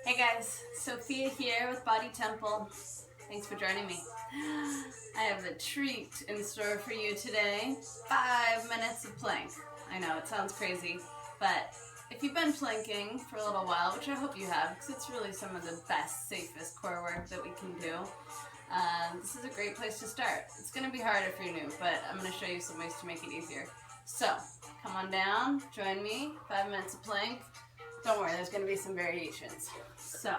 Hey guys, Sophia here with Body Temple. Thanks for joining me. I have a treat in store for you today. 5 minutes of plank. I know, it sounds crazy, but if you've been planking for a little while, which I hope you have, because it's really some of the best, safest core work that we can do, this is a great place to start. It's going to be hard if you're new, but I'm going to show you some ways to make it easier. So, come on down, join me, 5 minutes of plank. Don't worry, there's going to be some variations. So,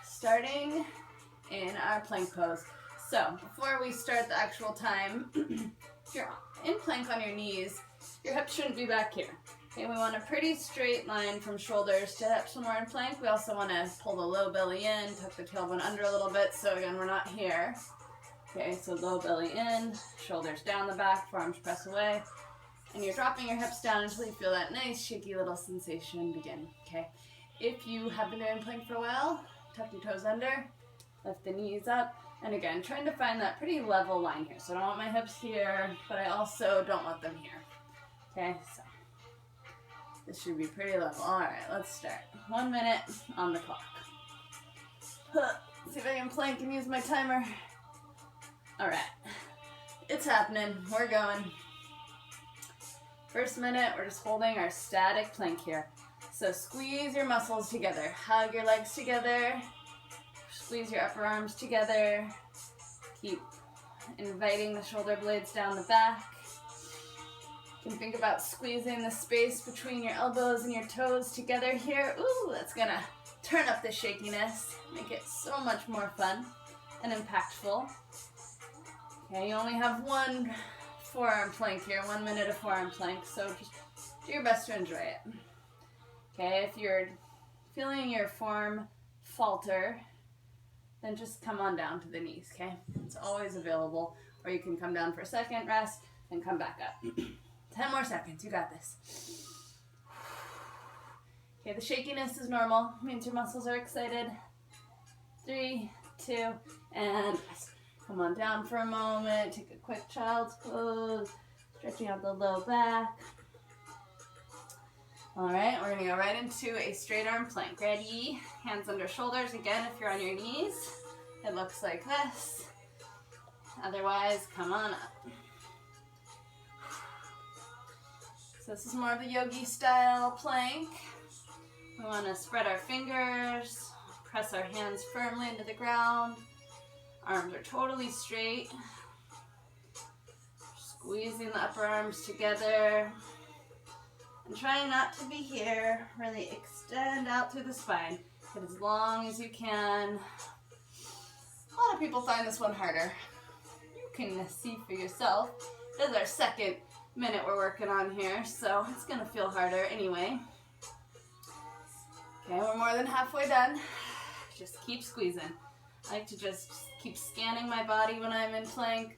starting in our plank pose. So, before we start the actual time, if you're in plank on your knees, your hips shouldn't be back here. Okay, we want a pretty straight line from shoulders to hips when we're in plank. We also want to pull the low belly in, tuck the tailbone under a little bit, so again, we're not here. Okay, so low belly in, shoulders down the back, forearms press away. And you're dropping your hips down until you feel that nice shaky little sensation begin, okay? If you have been doing plank for a while, tuck your toes under, lift the knees up, and again, trying to find that pretty level line here. So I don't want my hips here, but I also don't want them here, okay? So this should be pretty level. All right, let's start. 1 minute on the clock. See if I can plank and use my timer. All right, it's happening, we're going. First minute, we're just holding our static plank here. So squeeze your muscles together. Hug your legs together. Squeeze your upper arms together. Keep inviting the shoulder blades down the back. You can think about squeezing the space between your elbows and your toes together here. Ooh, that's gonna turn up the shakiness. Make it so much more fun and impactful. Okay, you only have one forearm plank here, 1 minute of forearm plank, so just do your best to enjoy it. Okay, if you're feeling your form falter, then just come on down to the knees, okay? It's always available, or you can come down for a second, rest, and come back up. 10 more seconds, you got this. Okay, the shakiness is normal, means your muscles are excited. 3, 2, and rest. Come on down for a moment, take a quick child's pose, stretching out the low back. All right, we're gonna go right into a straight arm plank. Ready? Hands under shoulders. Again, if you're on your knees, it looks like this. Otherwise, come on up. So this is more of a yogi style plank. We wanna spread our fingers, press our hands firmly into the ground. Arms are totally straight. Squeezing the upper arms together. And trying not to be here. Really extend out through the spine. Get as long as you can. A lot of people find this one harder. You can see for yourself. This is our second minute we're working on here, so it's gonna feel harder anyway. Okay, we're more than halfway done. Just keep squeezing. I like to just keep scanning my body when I'm in plank,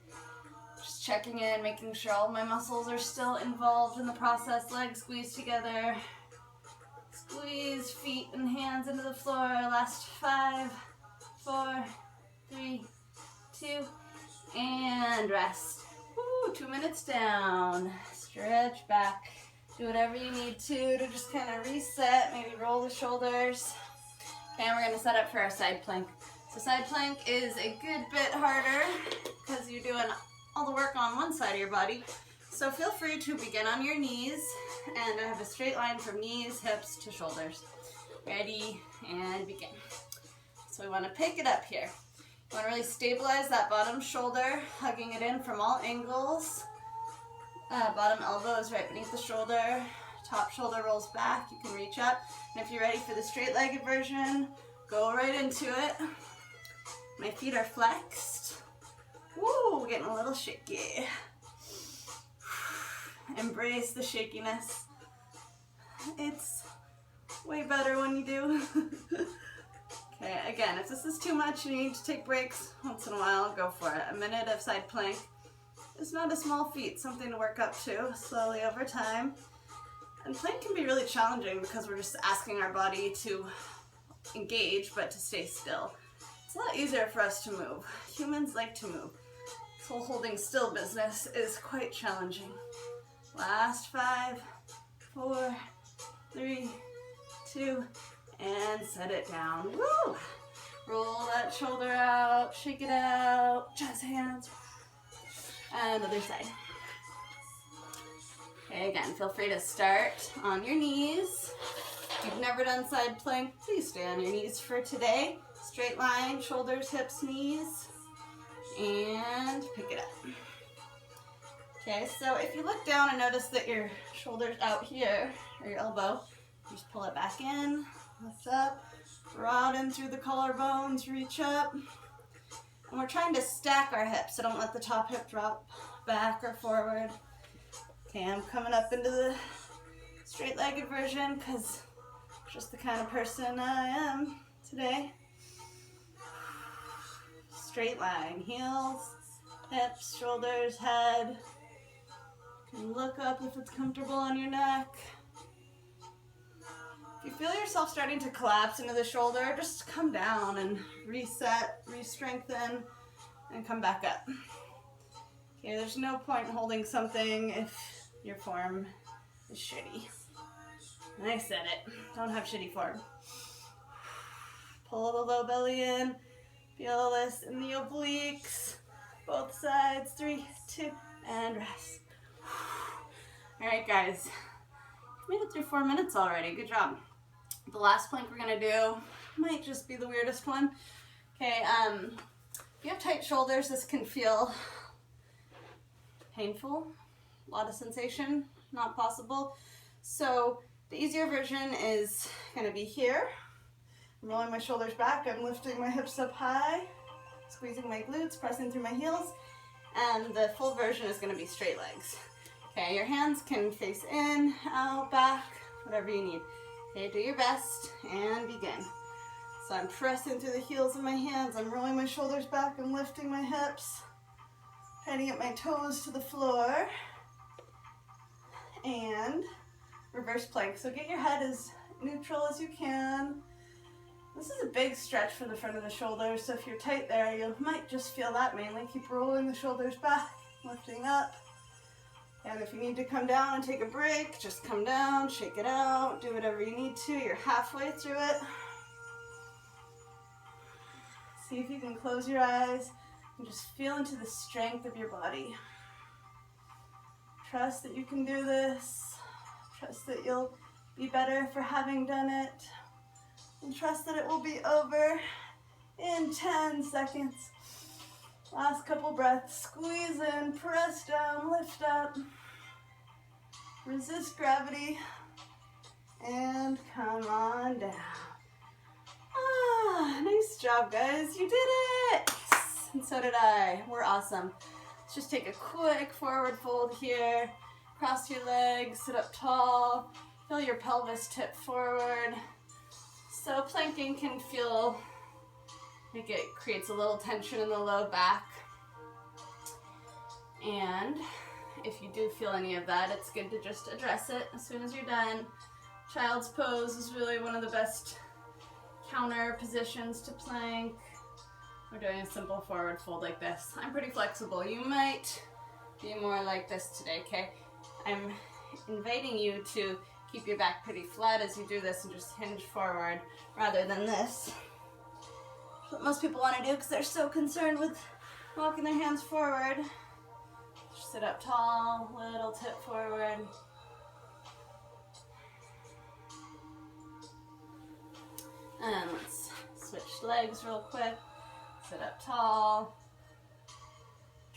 just checking in, making sure all of my muscles are still involved in the process. Legs squeeze together. Squeeze feet and hands into the floor. Last 5, 4, 3, 2, and rest. Woo, 2 minutes down. Stretch back. Do whatever you need to just kind of reset. Maybe roll the shoulders. Okay, and we're going to set up for our side plank. So side plank is a good bit harder because you're doing all the work on one side of your body. So feel free to begin on your knees and have a straight line from knees, hips to shoulders. Ready, and begin. So we want to pick it up here. You want to really stabilize that bottom shoulder, hugging it in from all angles. Bottom elbow is right beneath the shoulder. Top shoulder rolls back. You can reach up. And if you're ready for the straight-legged version, go right into it. My feet are flexed. Woo, getting a little shaky. Embrace the shakiness. It's way better when you do. Okay, again, if this is too much and you need to take breaks once in a while, go for it. A minute of side plank is not a small feat, something to work up to slowly over time. And plank can be really challenging because we're just asking our body to engage, but to stay still. It's a lot easier for us to move. Humans like to move. This whole holding still business is quite challenging. Last 5, 4, 3, 2, and set it down. Woo! Roll that shoulder out, shake it out, jazz hands, and other side. Okay, again, feel free to start on your knees. If you've never done side plank, please stay on your knees for today. Straight line, shoulders, hips, knees, and pick it up. Okay, so if you look down and notice that your shoulder's out here, or your elbow, just pull it back in, lift up, broaden through the collarbones, reach up. And we're trying to stack our hips, so don't let the top hip drop back or forward. Okay, I'm coming up into the straight-legged version because just the kind of person I am today. Straight line, heels, hips, shoulders, head. You can look up if it's comfortable on your neck. If you feel yourself starting to collapse into the shoulder, just come down and reset, re-strengthen, and come back up. Okay, there's no point in holding something if your form is shitty. And I said it, don't have shitty form. Pull the low belly in, feel this in the obliques, both sides, 3, 2, and rest. All right, guys, made it through 4 minutes already, good job. The last plank we're gonna do might just be the weirdest one. Okay, if you have tight shoulders, this can feel painful, a lot of sensation, not possible. So the easier version is gonna be here. I'm rolling my shoulders back, I'm lifting my hips up high, squeezing my glutes, pressing through my heels, and the full version is gonna be straight legs. Okay, your hands can face in, out, back, whatever you need. Okay, do your best and begin. So I'm pressing through the heels of my hands, I'm rolling my shoulders back, I'm lifting my hips, trying to get my toes to the floor, and reverse plank. So get your head as neutral as you can. This is a big stretch from the front of the shoulders, so if you're tight there, you might just feel that mainly. Keep rolling the shoulders back, lifting up. And if you need to come down and take a break, just come down, shake it out, do whatever you need to. You're halfway through it. See if you can close your eyes and just feel into the strength of your body. Trust that you can do this. Trust that you'll be better for having done it. And trust that it will be over in 10 seconds. Last couple breaths. Squeeze in, press down, lift up. Resist gravity. And come on down. Ah, nice job, guys. You did it! And so did I. We're awesome. Let's just take a quick forward fold here. Cross your legs, sit up tall. Feel your pelvis tip forward. So planking can feel like it creates a little tension in the low back. And if you do feel any of that, it's good to just address it as soon as you're done. Child's pose is really one of the best counter positions to plank. We're doing a simple forward fold like this. I'm pretty flexible. You might be more like this today, okay? I'm inviting you to keep your back pretty flat as you do this and just hinge forward rather than this. That's what most people want to do because they're so concerned with walking their hands forward. Just sit up tall, little tip forward. And let's switch legs real quick. Sit up tall.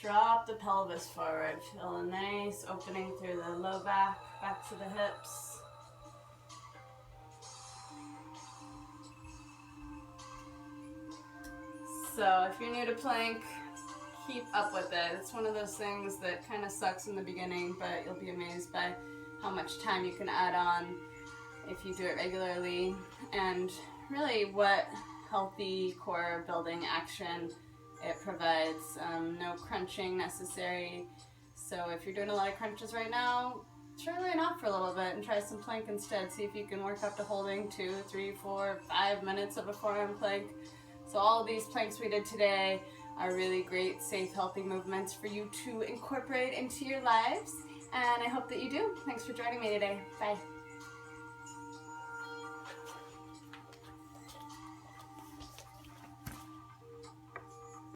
Drop the pelvis forward. Feel a nice opening through the low back, back to the hips. So if you're new to plank, keep up with it. It's one of those things that kind of sucks in the beginning, but you'll be amazed by how much time you can add on if you do it regularly, and really what healthy core building action it provides. No crunching necessary. So if you're doing a lot of crunches right now, try laying off for a little bit and try some plank instead. See if you can work up to holding 2, 3, 4, 5 minutes of a forearm plank. So all of these planks we did today are really great, safe, healthy movements for you to incorporate into your lives. And I hope that you do. Thanks for joining me today. Bye.